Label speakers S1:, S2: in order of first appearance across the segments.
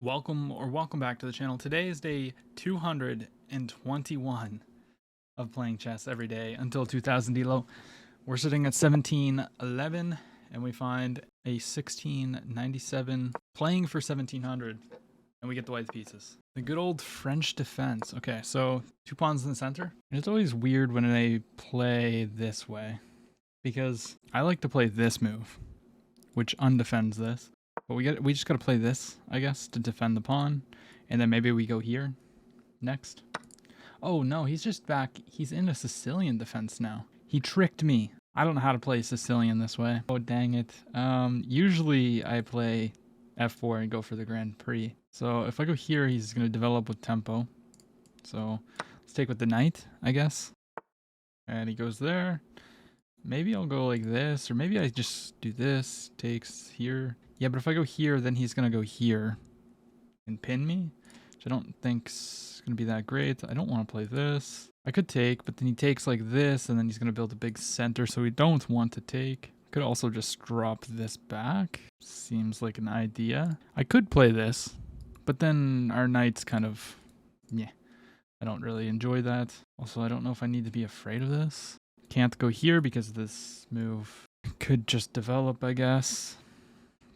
S1: Welcome back to the channel. Today is day 221 of playing chess every day until 2000 elo. We're sitting at 1711 and we find a 1697 playing for 1700 and we get the white pieces. The good old French defense. Okay, so 2 pawns in the center. And it's always weird when they play this way because I like to play this move, which undefends this. But we just gotta play this, I guess, to defend the pawn. And then maybe we go here next. Oh no, he's just back. He's in a Sicilian defense now. He tricked me. I don't know how to play Sicilian this way. Oh dang it. Usually I play f4 and go for the Grand Prix. So if I go here, he's gonna develop with tempo. So let's take with the knight, I guess. And he goes there. Maybe I'll go like this, or maybe I just do this, takes here. Yeah, but if I go here, then he's going to go here and pin me, which I don't think's going to be that great. I don't want to play this. I could take, but then he takes like this, and then he's going to build a big center, so we don't want to take. Could also just drop this back. Seems like an idea. I could play this, but then our knight's kind of, yeah, I don't really enjoy that. Also, I don't know if I need to be afraid of this. Can't go here because this move could just develop, I guess.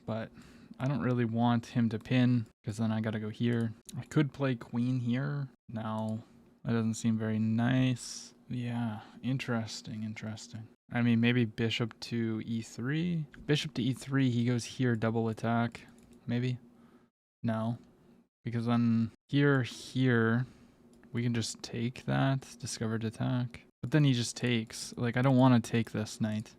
S1: But I don't really want him to pin because then I gotta go here. I could play queen here. Now, that doesn't seem very nice. Yeah, interesting. I mean, maybe bishop to e3. Bishop to e3, he goes here, double attack. Maybe? No. Because then here, we can just take that, discovered attack. But then he just takes. Like, I don't want to take this knight.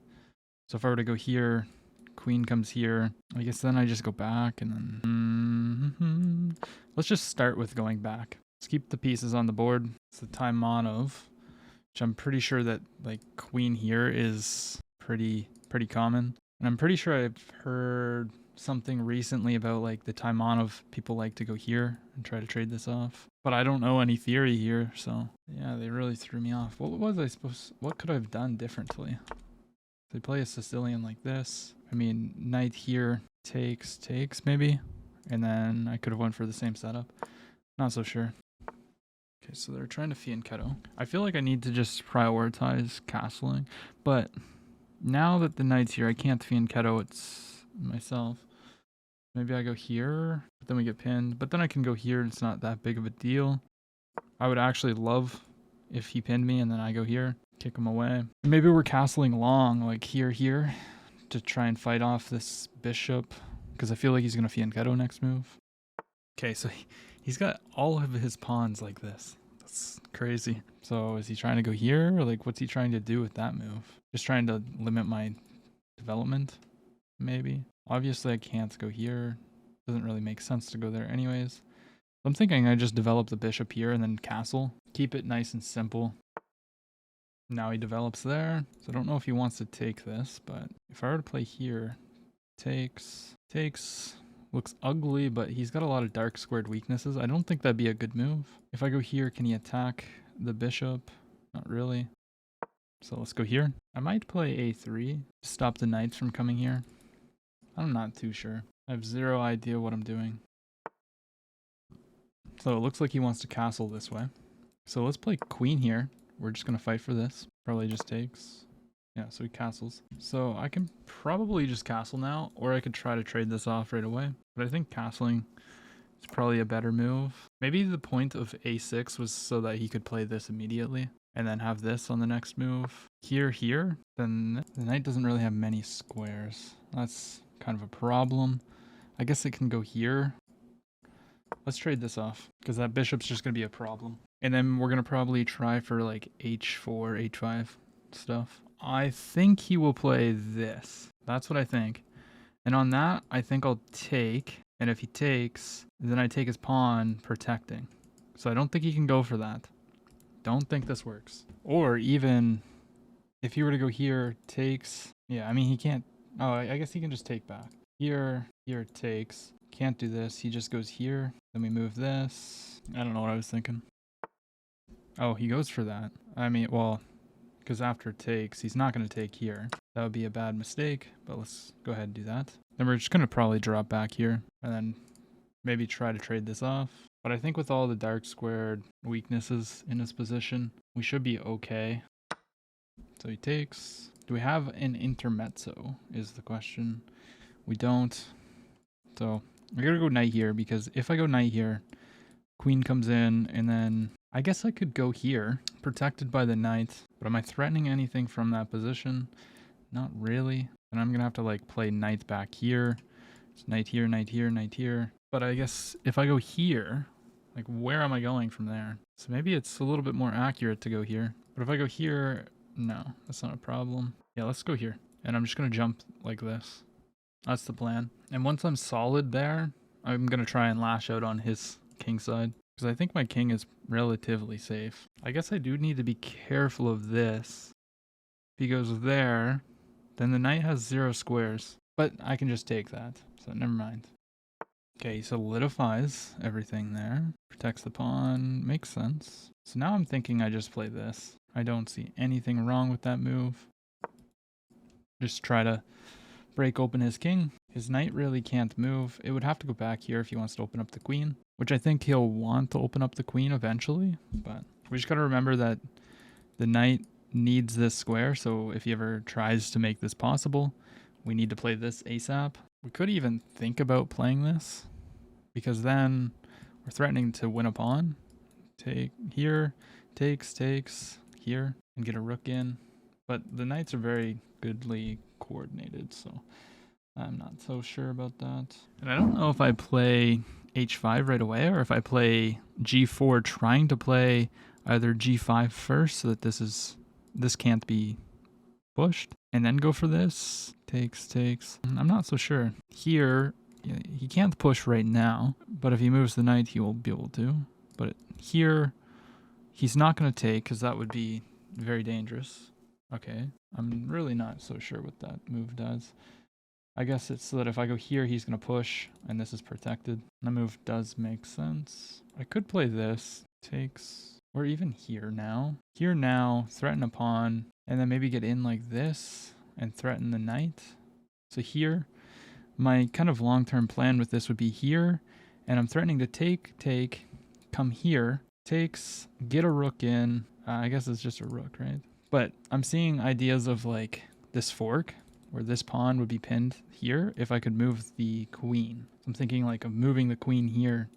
S1: So if I were to go here, queen comes here. I guess then I just go back and then... Let's just start with going back. Let's keep the pieces on the board. It's the Taimanov, which I'm pretty sure that, like, queen here is pretty common. And I'm pretty sure I've heard something recently about, like, the Taimanov people like to go here and try to trade this off. But I don't know any theory here, so yeah, they really threw me off. What could I have done differently? They play a Sicilian like this. I mean, knight here takes maybe, and then I could have went for the same setup. Not so sure. Okay, so they're trying to fianchetto. I feel like I need to just prioritize castling, but now that the knight's here, I can't fianchetto it myself. Maybe I go here, but then we get pinned. But then I can go here, and it's not that big of a deal. I would actually love if he pinned me, and then I go here, kick him away. Maybe we're castling long, like here, to try and fight off this bishop, because I feel like he's going to fianchetto next move. Okay, so he's got all of his pawns like this. That's crazy. So is he trying to go here, or like what's he trying to do with that move? Just trying to limit my development, maybe? Obviously, I can't go here. Doesn't really make sense to go there anyways. I'm thinking I just develop the bishop here and then castle. Keep it nice and simple. Now he develops there. So I don't know if he wants to take this, but if I were to play here, takes, looks ugly, but he's got a lot of dark squared weaknesses. I don't think that'd be a good move. If I go here, can he attack the bishop? Not really. So let's go here. I might play a3 to stop the knights from coming here. I'm not too sure. I have zero idea what I'm doing. So it looks like he wants to castle this way. So let's play queen here. We're just going to fight for this. Probably just takes. Yeah, so he castles. So I can probably just castle now, or I could try to trade this off right away. But I think castling is probably a better move. Maybe the point of a6 was so that he could play this immediately and then have this on the next move. Here, then the knight doesn't really have many squares. That's kind of a problem. I guess it can go here. Let's trade this off because that bishop's just going to be a problem. And then we're going to probably try for like h4, h5 stuff. I think he will play this. That's what I think. And on that, I think I'll take. And if he takes, then I take his pawn protecting. So I don't think he can go for that. Don't think this works. Or even if he were to go here, takes. Yeah, I mean, he can't. Oh, I guess he can just take back. Here takes. Can't do this. He just goes here. Then we move this. I don't know what I was thinking. Oh, he goes for that. I mean, well, because after takes, he's not going to take here. That would be a bad mistake, but let's go ahead and do that. Then we're just going to probably drop back here and then maybe try to trade this off. But I think with all the dark squared weaknesses in his position, we should be okay. So he takes. Do we have an intermezzo is the question. We don't. So I gotta go knight here, because if I go knight here, queen comes in, and then I guess I could go here, protected by the knight. But am I threatening anything from that position? Not really. And I'm gonna have to like play knight back here. It's knight here, knight here, knight here. But I guess if I go here, like where am I going from there? So maybe it's a little bit more accurate to go here. But if I go here, no, that's not a problem. Yeah, let's go here. And I'm just gonna jump like this. That's the plan. And once I'm solid there, I'm gonna try and lash out on his king side, because I think my king is relatively safe. I guess I do need to be careful of this. If he goes there, then the knight has 0 squares. But I can just take that, so never mind. Okay, he solidifies everything there. Protects the pawn, makes sense. So now I'm thinking I just play this. I don't see anything wrong with that move. Just try to break open his king. His knight really can't move. It would have to go back here if he wants to open up the queen, which I think he'll want to open up the queen eventually. But we just gotta remember that the knight needs this square, so if he ever tries to make this possible, we need to play this ASAP. We could even think about playing this, because then we're threatening to win a pawn. Take here, takes here, and get a rook in. But the knights are very goodly coordinated, so I'm not so sure about that. And I don't know if I play h5 right away, or if I play g4 trying to play either g5 first so that this can't be pushed, and then go for this. Takes. I'm not so sure. Here, he can't push right now, but if he moves the knight, he will be able to. But here, he's not going to take, because that would be very dangerous. Okay, I'm really not so sure what that move does. I guess it's so that if I go here, he's going to push, and this is protected. The move does make sense. I could play this. Takes. Or even here now. Here now, threaten a pawn, and then maybe get in like this and threaten the knight. So here, my kind of long-term plan with this would be here, and I'm threatening to take, come here, takes, get a rook in. I guess it's just a rook, right? But I'm seeing ideas of like this fork, where this pawn would be pinned here if I could move the queen. I'm thinking like of moving the queen here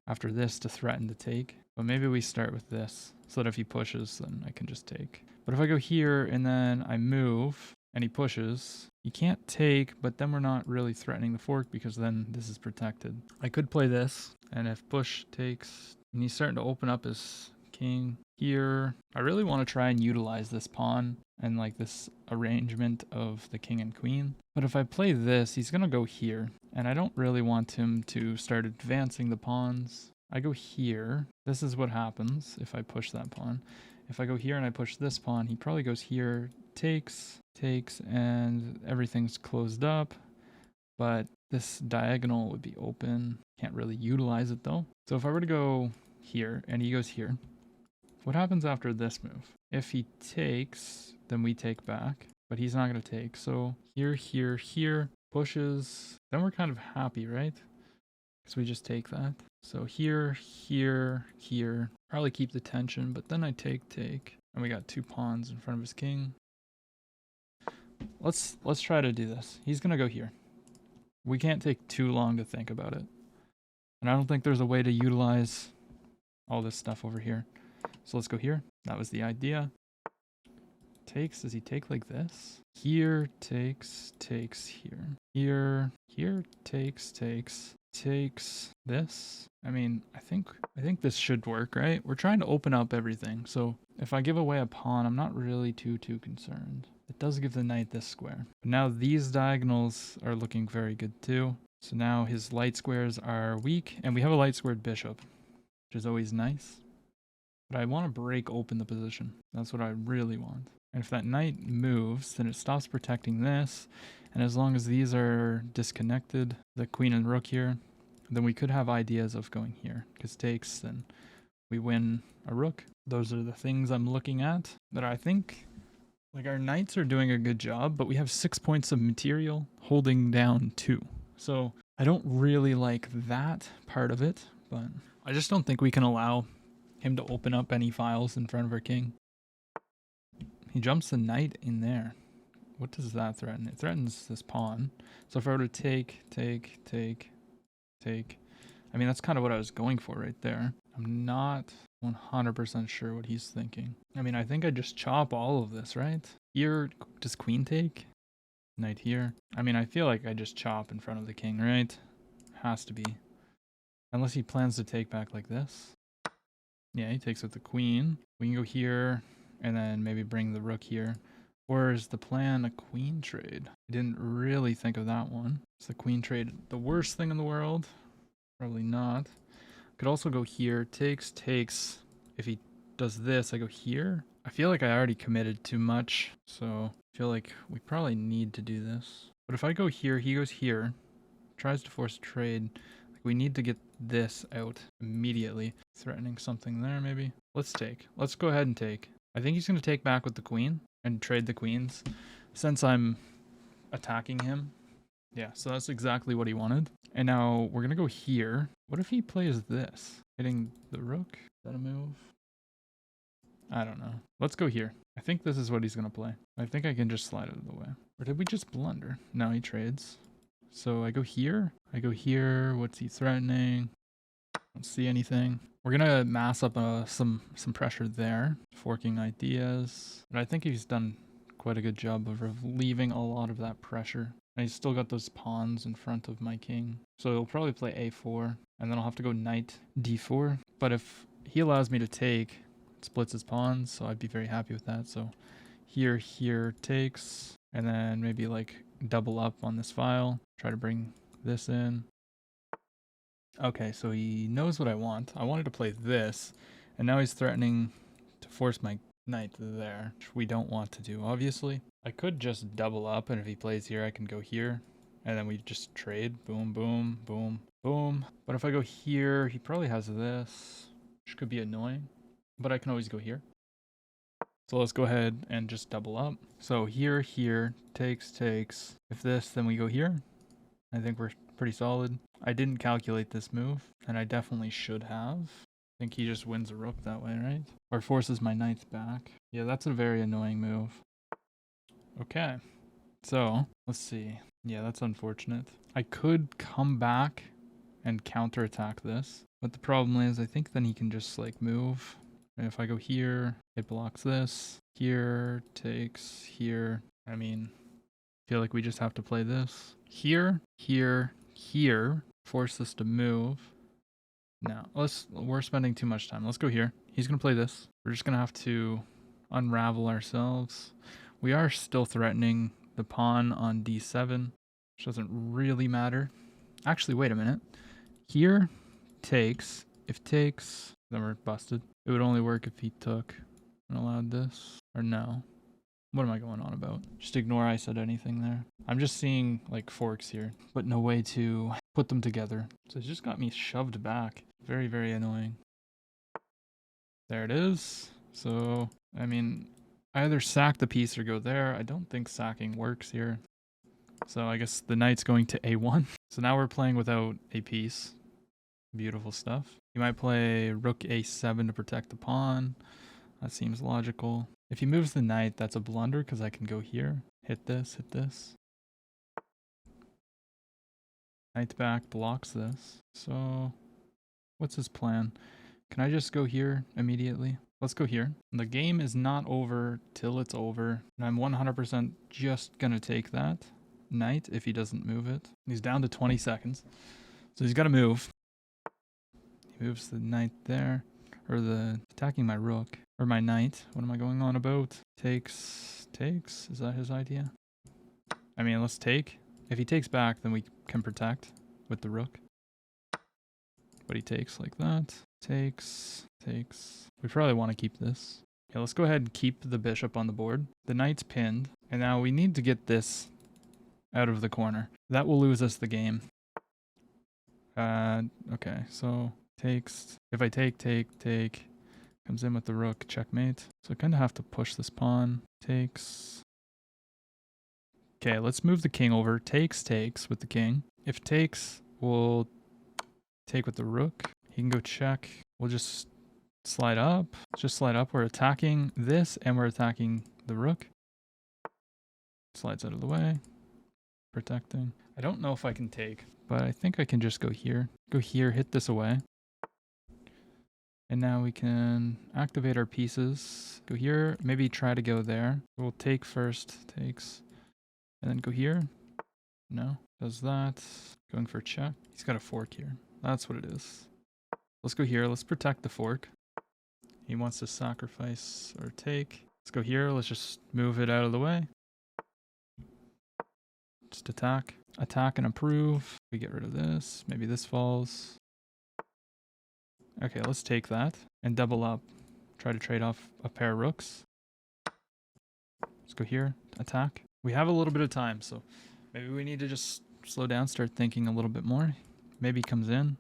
S1: after this to threaten to take. But maybe we start with this, so that if he pushes, then I can just take. But if I go here and then I move and he pushes, he can't take, but then we're not really threatening the fork, because then this is protected. I could play this, and if push takes, and he's starting to open up his king here. I really want to try and utilize this pawn and like this arrangement of the king and queen. But if I play this, he's going to go here, and I don't really want him to start advancing the pawns. I go here. This is what happens if I push that pawn. If I go here and I push this pawn, he probably goes here, takes, and everything's closed up. But this diagonal would be open. Can't really utilize it though. So if I were to go here and he goes here, what happens after this move? If he takes, then we take back, but he's not going to take. So here, pushes, then we're kind of happy, right? Because we just take that. So here, probably keep the tension, but then I take, and we got 2 pawns in front of his king. Let's try to do this. He's going to go here. We can't take too long to think about it. And I don't think there's a way to utilize all this stuff over here. So let's go here. That was the idea. Takes, does he take like this? Here, takes here. Here, takes this. I mean, I think this should work, right? We're trying to open up everything. So if I give away a pawn, I'm not really too concerned. It does give the knight this square. But now these diagonals are looking very good too. So now his light squares are weak, and we have a light squared bishop, which is always nice. But I want to break open the position. That's what I really want. And if that knight moves, then it stops protecting this. And as long as these are disconnected, the queen and rook here, then we could have ideas of going here. Because takes, then we win a rook. Those are the things I'm looking at that I think, like, our knights are doing a good job, but we have 6 points of material holding down 2. So I don't really like that part of it, but I just don't think we can allow him to open up any files in front of our king. He jumps the knight in there. What does that threaten? It threatens this pawn. So if I were to take. I mean, that's kind of what I was going for right there. I'm not 100% sure what he's thinking. I mean, I think I just chop all of this, right? Here, does queen take? Knight here. I mean, I feel like I just chop in front of the king, right? Has to be. Unless he plans to take back like this. Yeah, he takes with the queen. We can go here and then maybe bring the rook here. Or is the plan a queen trade? I didn't really think of that one. Is the queen trade the worst thing in the world? Probably not. Could also go here. Takes. If he does this, I go here. I feel like I already committed too much. So I feel like we probably need to do this. But if I go here, he goes here. Tries to force trade. Like, we need to get this out immediately. Threatening something there, maybe. Let's take. Let's go ahead and take. I think he's going to take back with the queen and trade the queens since I'm attacking him. Yeah, so that's exactly what he wanted. And now we're going to go here. What if he plays this? Hitting the rook? Is that a move? I don't know. Let's go here. I think this is what he's going to play. I think I can just slide out of the way. Or did we just blunder? No, he trades. So I go here. I go here. What's he threatening? Don't see anything. We're going to mass up some pressure there. Forking ideas. But I think he's done quite a good job of relieving a lot of that pressure. And he's still got those pawns in front of my king. So he'll probably play a4. And then I'll have to go knight d4. But if he allows me to take, it splits his pawns. So I'd be very happy with that. So here takes. And then maybe like double up on this file. Try to bring this in. Okay, so he knows what I want. I wanted to play this. And now he's threatening to force my knight there, which we don't want to do, obviously. I could just double up, and if he plays here, I can go here. And then we just trade. Boom, boom, boom, boom. But if I go here, he probably has this, which could be annoying. But I can always go here. So let's go ahead and just double up. So here, takes. If this, then we go here. I think we're pretty solid. I didn't calculate this move, and I definitely should have. I think he just wins a rook that way, right? Or forces my knight back. Yeah, that's a very annoying move. Okay, so let's see. Yeah, that's unfortunate. I could come back and counterattack this, but the problem is I think then he can just like move. And if I go here, it blocks this. Here, takes, here. I mean, I feel like we just have to play this. Here, force this to move. Now, we're spending too much time. Let's go here. He's going to play this. We're just going to have to unravel ourselves. We are still threatening the pawn on d7, which doesn't really matter. Actually, wait a minute. Here, takes. If takes, then we're busted. It would only work if he took and allowed this. Or no. What am I going on about? Just ignore I said anything there. I'm just seeing like forks here, but no way to put them together. So it's just got me shoved back. Very, very annoying. There it is. So, I mean, I either sack the piece or go there. I don't think sacking works here. So I guess the knight's going to a1. So now we're playing without a piece. Beautiful stuff. You might play rook a7 to protect the pawn. That seems logical. If he moves the knight, that's a blunder because I can go here. Hit this, hit this. Knight back blocks this. So what's his plan? Can I just go here immediately? Let's go here. The game is not over till it's over. And I'm 100% just going to take that knight if he doesn't move it. He's down to 20 seconds. So he's got to move. He moves the knight there. Or the attacking my rook. Or my knight. What am I going on about? Takes. Is that his idea? I mean, let's take. If he takes back, then we can protect with the rook. But he takes like that. Takes. We probably want to keep this. Okay, let's go ahead and keep the bishop on the board. The knight's pinned. And now we need to get this out of the corner. That will lose us the game. Okay, so takes. If I take. Comes in with the rook, checkmate. So I kind of have to push this pawn. Takes. Okay, let's move the king over. Takes with the king. If takes, We'll take with the rook. He can go check. We'll just slide up. Just slide up. We're attacking this and we're attacking the rook. Slides out of the way. Protecting. I don't know if I can take, but I think I can just go here. Go here, hit this away. And now we can activate our pieces. Go here, maybe try to go there. We'll take first, takes, and then go here. No, does that. Going for check. He's got a fork here. That's what it is. Let's go here, let's protect the fork. He wants to sacrifice or take. Let's go here, let's just move it out of the way. Just attack. Attack and improve. We get rid of this. Maybe this falls. Okay, let's take that and double up. Try to trade off a pair of rooks. Let's go here, attack. We have a little bit of time, so maybe we need to just slow down, start thinking a little bit more. Maybe he comes in.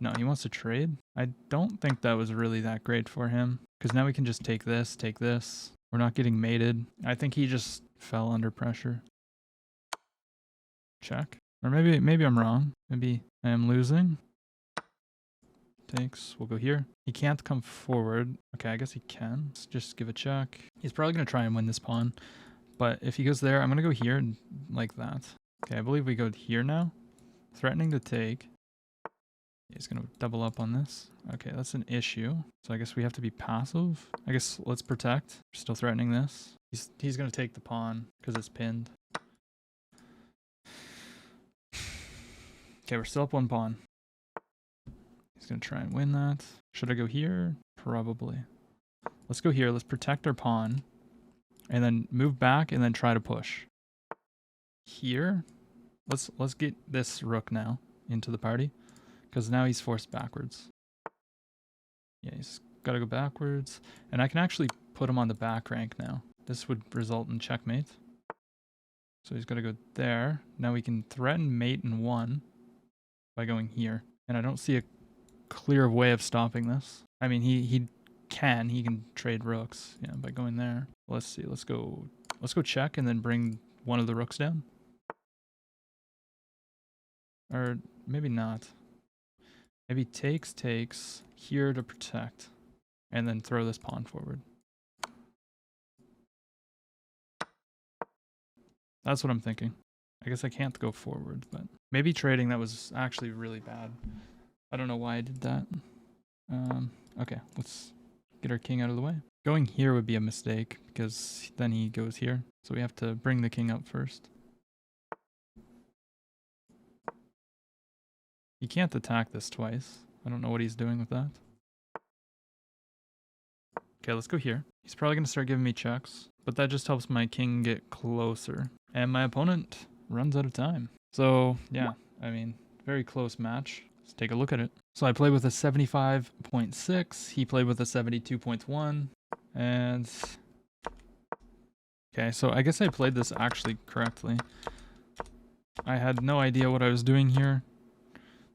S1: No, he wants to trade. I don't think that was really that great for him, because now we can just take this, take this. We're not getting mated. I think he just fell under pressure. Check. Or maybe I'm wrong. Maybe I am losing. Takes. We'll go here. He can't come forward. Okay, I guess he can. Let's just give a check. He's probably going to try and win this pawn. But if he goes there, I'm going to go here and like that. Okay, I believe we go here now. Threatening to take. He's going to double up on this. Okay, that's an issue. So I guess we have to be passive. I guess let's protect. We're still threatening this. He's going to take the pawn because it's pinned. Okay, we're still up one pawn. He's going to try and win that. Should I go here? Probably. Let's go here. Let's protect our pawn. And then move back and then try to push. Here. Let's get this rook now into the party. Because now he's forced backwards. Yeah, he's got to go backwards. And I can actually put him on the back rank now. This would result in checkmate. So he's got to go there. Now we can threaten mate in one by going here. And I don't see a clear way of stopping this. I mean, he can trade rooks, yeah, by going there. Let's see. Let's go check and then bring one of the rooks down. Or maybe not. Maybe takes here to protect and then throw this pawn forward. That's what I'm thinking. I guess I can't go forward, but maybe trading that was actually really bad. I don't know why I did that. Okay, let's get our king out of the way. Going here would be a mistake because then he goes here. So we have to bring the king up first. He can't attack this twice. I don't know what he's doing with that. Okay, let's go here. He's probably going to start giving me checks, but that just helps my king get closer. And my opponent runs out of time. So, yeah, I mean, very close match. Let's take a look at it. So I played with a 75.6. He played with a 72.1. And... okay, so I guess I played this actually correctly. I had no idea what I was doing here.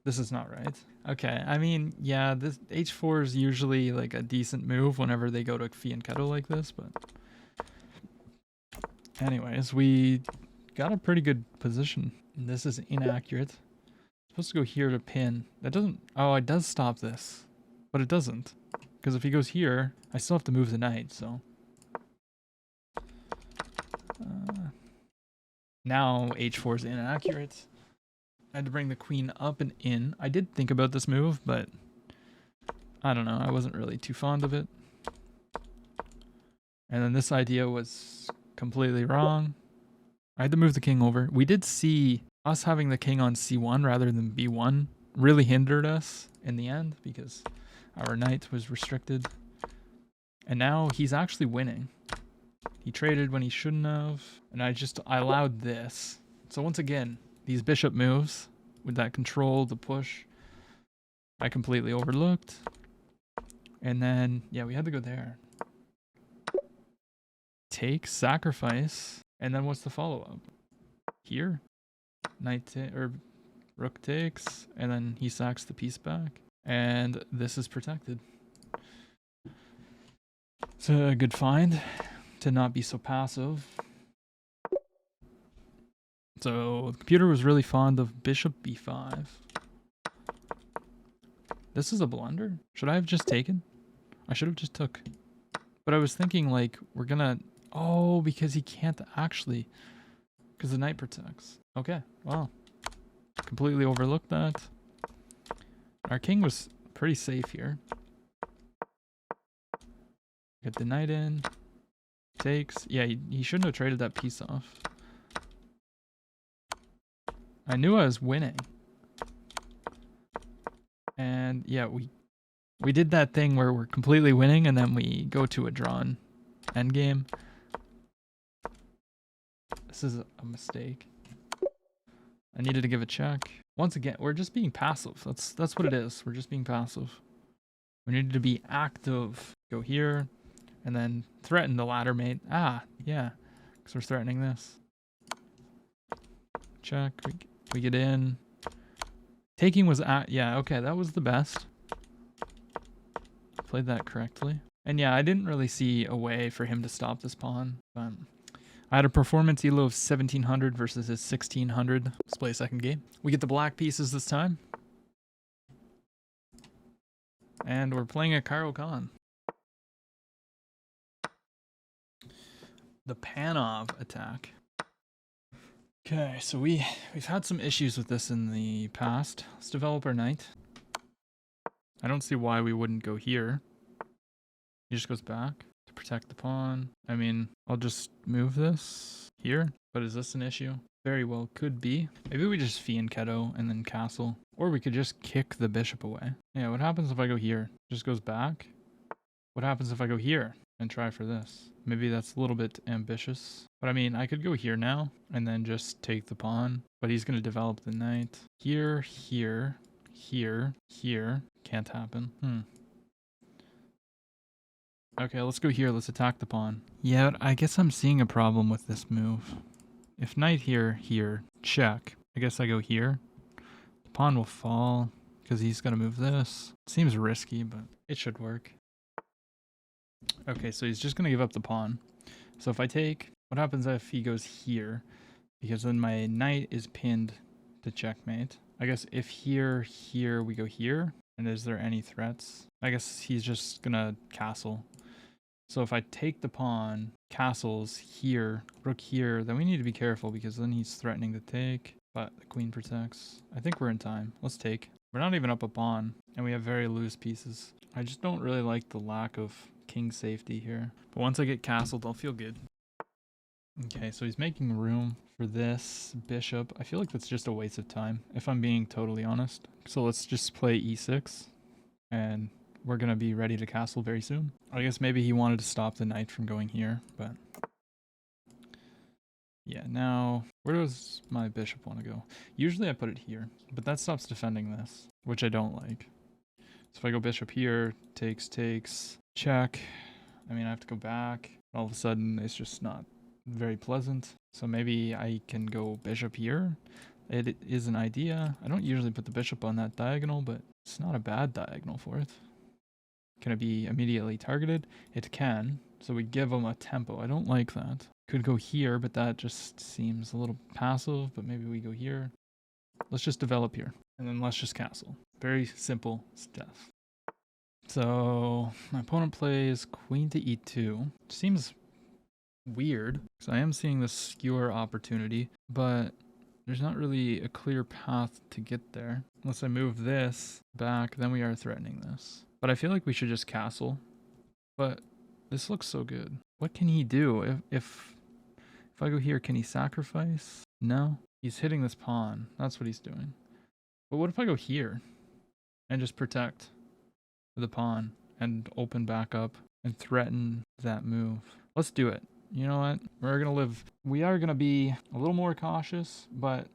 S1: This is not right. Okay, I mean, yeah, this h4 is usually like a decent move whenever they go to fianchetto like this, but... anyways, we got a pretty good position. This is inaccurate. Supposed to go here to pin. That doesn't... oh, it does stop this. But it doesn't. Because if he goes here, I still have to move the knight, so... now h4 is inaccurate. I had to bring the queen up and in. I did think about this move, but... I don't know. I wasn't really too fond of it. And then this idea was completely wrong. I had to move the king over. We did see us having the king on c1 rather than b1 really hindered us in the end because our knight was restricted. And now he's actually winning. He traded when he shouldn't have. And I allowed this. So once again, these bishop moves with that control, the push, I completely overlooked. And then, yeah, we had to go there. Take, sacrifice, and then what's the follow-up? Here, knight or rook takes, and then he sacks the piece back, and this is protected. It's a good find to not be so passive. So the computer was really fond of bishop b5. This is a blunder. Should I have just taken? I should have just took. But I was thinking, like, we're gonna... Oh, because he can't actually... Because the knight protects. Okay, well. Completely overlooked that. Our king was pretty safe here. Get the knight in. Takes. Yeah, he shouldn't have traded that piece off. I knew I was winning. And yeah, we did that thing where we're completely winning and then we go to a drawn endgame. This is a mistake. I needed to give a check. Once again, we're just being passive. That's what it is. We're just being passive. We needed to be active. Go here and then threaten the ladder mate. Ah, yeah, because we're threatening this. Check. We get in. Taking was at, yeah, okay, that was the best. Played that correctly. And yeah, I didn't really see a way for him to stop this pawn. But I had a performance elo of 1700 versus his 1600. Let's play a second game. We get the black pieces this time. And we're playing a Caro-Kann. The Panov attack. Okay, so we've had some issues with this in the past. Let's develop our knight. I don't see why we wouldn't go here. He just goes back to protect the pawn. I mean, I'll just move this here. But is this an issue? Very well could be. Maybe we just fianchetto and then castle. Or we could just kick the bishop away. Yeah, what happens if I go here? Just goes back? What happens if I go here and try for this? Maybe that's a little bit ambitious. But I mean, I could go here now and then just take the pawn. But he's going to develop the knight. Here, here, here, here. Can't happen. Okay, let's go here. Let's attack the pawn. Yeah, I guess I'm seeing a problem with this move. If knight here, here, check. I guess I go here. The pawn will fall because he's going to move this. Seems risky, but it should work. Okay, so he's just going to give up the pawn. So if I take, what happens if he goes here? Because then my knight is pinned to checkmate. I guess if here, here, we go here. And is there any threats? I guess he's just going to castle. So if I take the pawn, castles here, rook here, then we need to be careful because then he's threatening to take. But the queen protects. I think we're in time. Let's take. We're not even up a pawn. And we have very loose pieces. I just don't really like the lack of king safety here. But once I get castled, I'll feel good. Okay, so he's making room for this bishop. I feel like that's just a waste of time, if I'm being totally honest. So let's just play e6. And we're going to be ready to castle very soon. I guess maybe he wanted to stop the knight from going here, but... Yeah, now, where does my bishop want to go? Usually I put it here, but that stops defending this, which I don't like. So if I go bishop here, takes, check. I mean, I have to go back. All of a sudden, it's just not very pleasant. So maybe I can go bishop here. It is an idea. I don't usually put the bishop on that diagonal, but it's not a bad diagonal for it. Can it be immediately targeted? It can. So we give him a tempo. I don't like that. Could go here, but that just seems a little passive. But maybe we go here. Let's just develop here. And then let's just castle. Very simple stuff. So my opponent plays queen to e2. Seems weird. So I am seeing this skewer opportunity. But there's not really a clear path to get there. Unless I move this back, then we are threatening this. But I feel like we should just castle. But this looks so good. What can he do? If I go here, can he sacrifice? No. He's hitting this pawn. That's what he's doing. But what if I go here and just protect the pawn and open back up and threaten that move? Let's do it. You know what? We are going to be a little more cautious, but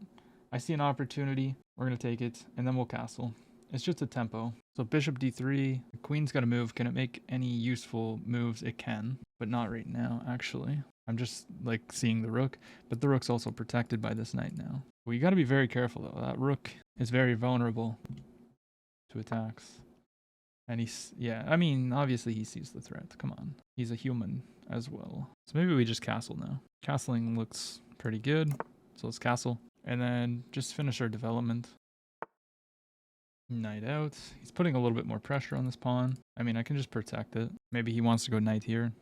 S1: I see an opportunity. We're going to take it and then we'll castle. It's just a tempo. So bishop d3, the queen's got to move. Can it make any useful moves? It can, but not right now, actually. I'm just like seeing the rook, but the rook's also protected by this knight now. We got to be very careful though. That rook is very vulnerable to attacks. And he's, yeah, I mean, obviously he sees the threat. Come on. He's a human as well. So maybe we just castle now. Castling looks pretty good. So let's castle. And then just finish our development. Knight out. He's putting a little bit more pressure on this pawn. I mean, I can just protect it. Maybe he wants to go knight here.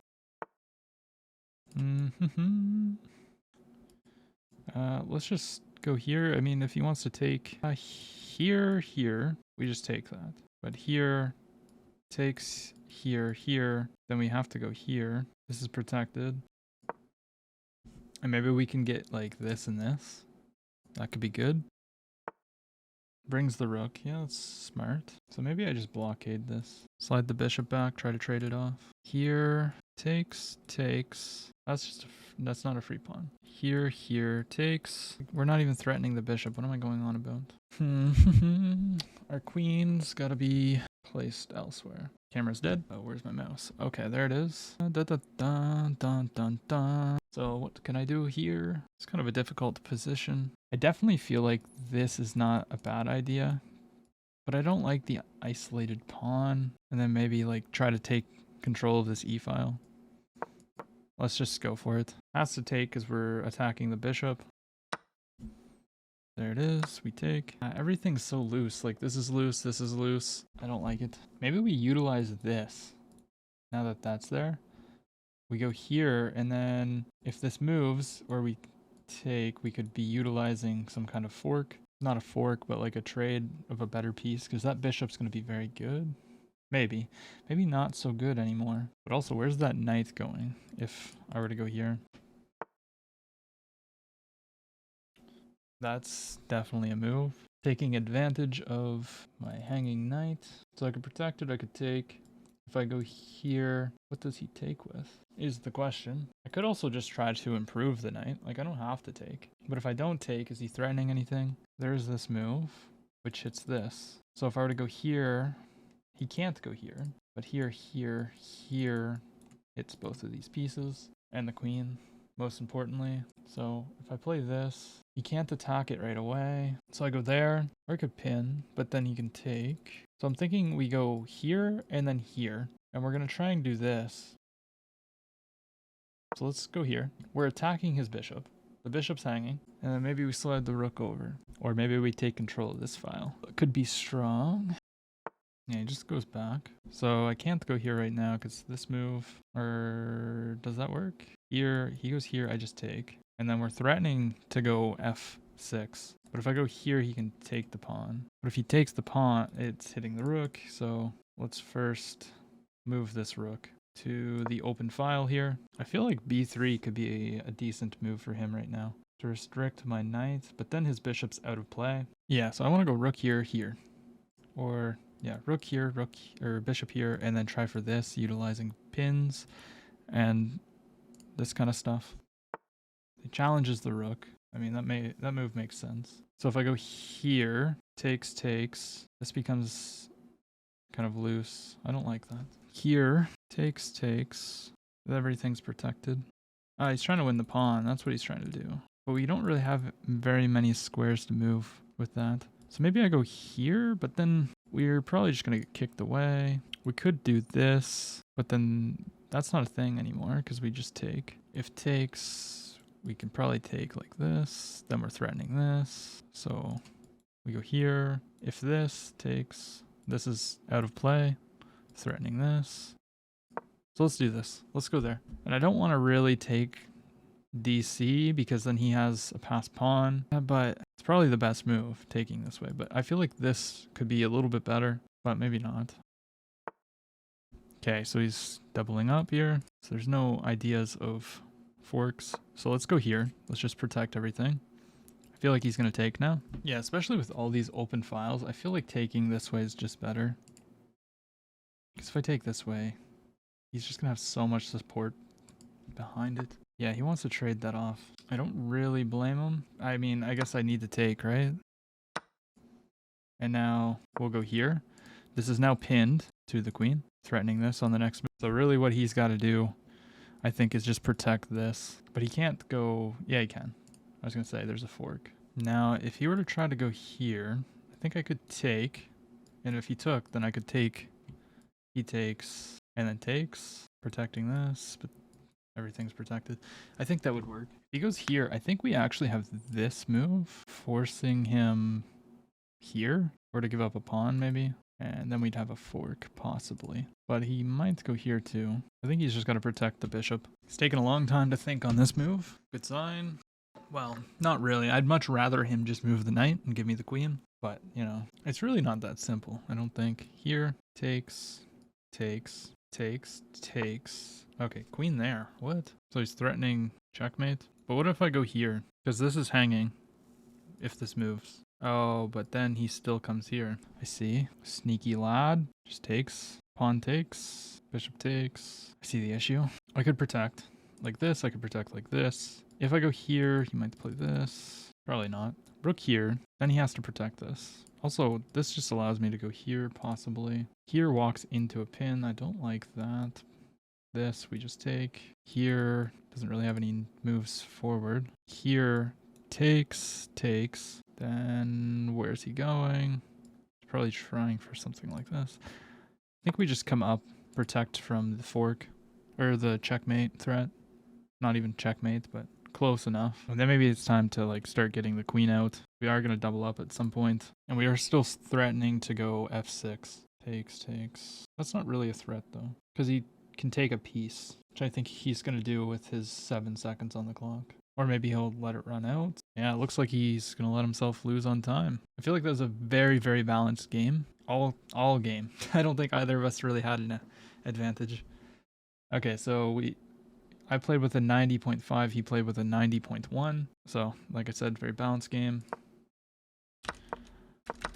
S1: Let's just go here. I mean, if he wants to take here, we just take that. But here takes here, then we have to go here. This is protected. And maybe we can get like this and this. That could be good. Brings the rook. Yeah, that's smart. So maybe I just blockade this. Slide the bishop back, try to trade it off. Here, takes. That's not a free pawn. Here, takes. We're not even threatening the bishop. What am I going on about? Our queen's gotta be placed elsewhere. Camera's dead. Oh, where's my mouse? Okay, there it is. So what can I do here? It's kind of a difficult position. I definitely feel like this is not a bad idea, but I don't like the isolated pawn. And then maybe like try to take control of this e-file. Let's just go for it. Has to take because we're attacking the bishop. There it is. We take. Everything's so loose. Like this is loose. This is loose. I don't like it. Maybe we utilize this. Now that that's there, we go here. And then if this moves or we take, we could be utilizing some kind of fork. Not a fork, but like a trade of a better piece. Because that bishop's going to be very good. Maybe. Maybe not so good anymore. But also, where's that knight going if I were to go here? That's definitely a move. Taking advantage of my hanging knight. So I could protect it, I could take. If I go here, what does he take with? Is the question. I could also just try to improve the knight. Like, I don't have to take. But if I don't take, is he threatening anything? There's this move, which hits this. So if I were to go here, he can't go here. But here hits both of these pieces. And the queen, most importantly. So if I play this, he can't attack it right away. So I go there, or I could pin, but then he can take. So I'm thinking we go here and then here. And we're going to try and do this. So let's go here. We're attacking his bishop. The bishop's hanging. And then maybe we slide the rook over. Or maybe we take control of this file. It could be strong. Yeah, he just goes back. So I can't go here right now because this move, or does that work? Here, he goes here, I just take. And then we're threatening to go f6. But if I go here, he can take the pawn. But if he takes the pawn, it's hitting the rook. So let's first move this rook to the open file here. I feel like b3 could be a decent move for him right now. To restrict my knight, but then his bishop's out of play. Yeah, so I want to go rook here. Or... yeah, rook here, or bishop here, and then try for this, utilizing pins and this kind of stuff. It challenges the rook. I mean, that move makes sense. So if I go here, takes, this becomes kind of loose. I don't like that. Here, takes, everything's protected. He's trying to win the pawn. That's what he's trying to do. But we don't really have very many squares to move with that. So maybe I go here, but then we're probably just going to get kicked away. We could do this, but then that's not a thing anymore because we just take. If takes, we can probably take like this. Then we're threatening this. So we go here. If this takes, this is out of play. Threatening this. So let's do this. Let's go there. And I don't want to really take DC because then he has a passed pawn, but it's probably the best move taking this way. But I feel like this could be a little bit better, but maybe not. Okay, so he's doubling up here. So there's no ideas of forks. So let's go here. Let's just protect everything. I feel like he's going to take now. Yeah, especially with all these open files, I feel like taking this way is just better. Because if I take this way, he's just going to have so much support behind it. Yeah, he wants to trade that off. I don't really blame him. I mean, I guess I need to take, right? And now we'll go here. This is now pinned to the queen, threatening this on the next move. So really what he's got to do, I think, is just protect this. But he can't go... yeah, he can. I was going to say, there's a fork. Now, if he were to try to go here, I think I could take. And if he took, then I could take. He takes, and then takes, protecting this, but everything's protected. I think that would work. If he goes here, I think we actually have this move, forcing him here. Or to give up a pawn, maybe. And then we'd have a fork, possibly. But he might go here, too. I think he's just got to protect the bishop. He's taken a long time to think on this move. Good sign. Well, not really. I'd much rather him just move the knight and give me the queen. But, you know, it's really not that simple, I don't think. Here, takes, takes, takes, takes. Okay, queen there. What? So he's threatening checkmate. But what if I go here? Because this is hanging if this moves. Oh, but then he still comes here. I see. Sneaky lad. Just takes. Pawn takes. Bishop takes. I see the issue. I could protect like this. I could protect like this. If I go here, he might play this. Probably not. Rook here. Then he has to protect this. Also, this just allows me to go here, possibly. Here walks into a pin. I don't like that. This we just take. Here doesn't really have any moves forward. Here takes, takes. Then where's he going? He's probably trying for something like this. I think we just come up, protect from the fork or the checkmate threat. Not even checkmate, but close enough. And then maybe it's time to like start getting the queen out. We are going to double up at some point, and we are still threatening to go f6. Takes, takes. That's not really a threat though, because he can take a piece, which I think he's going to do with his 7 seconds on the clock. Or maybe he'll let it run out. Yeah, it looks like he's going to let himself lose on time. I feel like that was a very, very balanced game. All game. I don't think either of us really had an advantage. Okay, so I played with a 90.5. He played with a 90.1. So, like I said, very balanced game.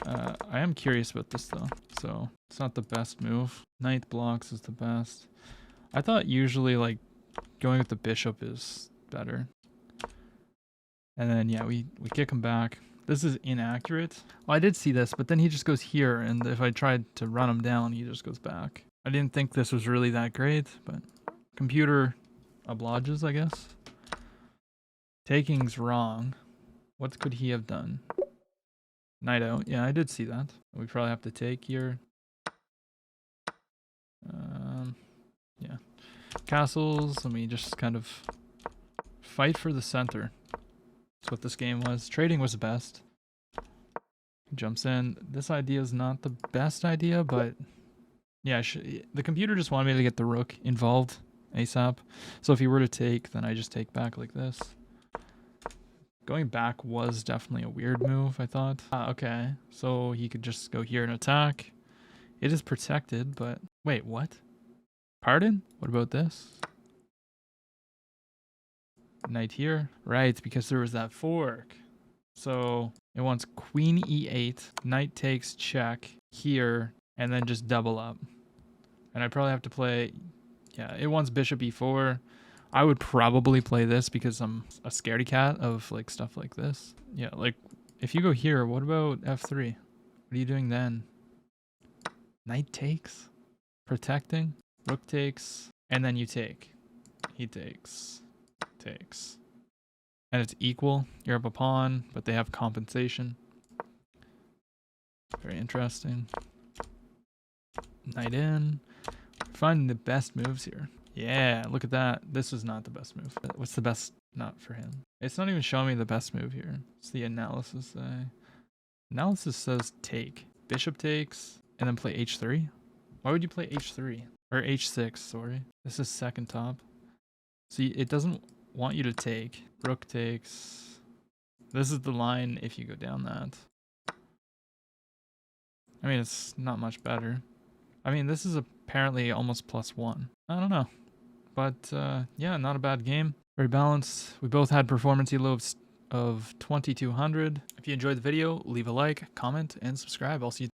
S1: I am curious about this, though. So, it's not the best move. Knight blocks is the best. I thought usually, like, going with the bishop is better. And then, yeah, we kick him back. This is inaccurate. Well, I did see this, but then he just goes here, and if I tried to run him down, he just goes back. I didn't think this was really that great, but computer obliges, I guess. Taking's wrong. What could he have done? Knight out. Yeah, I did see that. We probably have to take here. Yeah. Castles, let me just kind of fight for the center. That's what this game was. Trading was the best. Jumps in. This idea is not the best idea, but yeah, the computer just wanted me to get the rook involved ASAP. So if he were to take, then I just take back like this. Going back was definitely a weird move, I thought. Okay, so he could just go here and attack. It is protected, but wait, what? Pardon? What about this? Knight here. Right, because there was that fork. So it wants queen e8, knight takes check here, and then just double up. And I probably have to play, yeah, it wants bishop e4. I would probably play this because I'm a scaredy cat of like stuff like this. Yeah, like if you go here, what about f3? What are you doing then? Knight takes, protecting, rook takes, and then you take. He takes, takes. And it's equal. You're up a pawn, but they have compensation. Very interesting. Knight in. Finding the best moves here. Yeah, look at that. This is not the best move. What's the best? Not for him. It's not even showing me the best move here. What's the analysis say? Analysis says take. Bishop takes, and then play h3. Why would you play h3? Or h6, sorry. This is second top. See, it doesn't want you to take. Rook takes. This is the line if you go down that. I mean, it's not much better. I mean, this is apparently almost +1. I don't know. But, yeah, not a bad game. Very balanced. We both had performance elo of 2200. If you enjoyed the video, leave a like, comment, and subscribe. I'll see you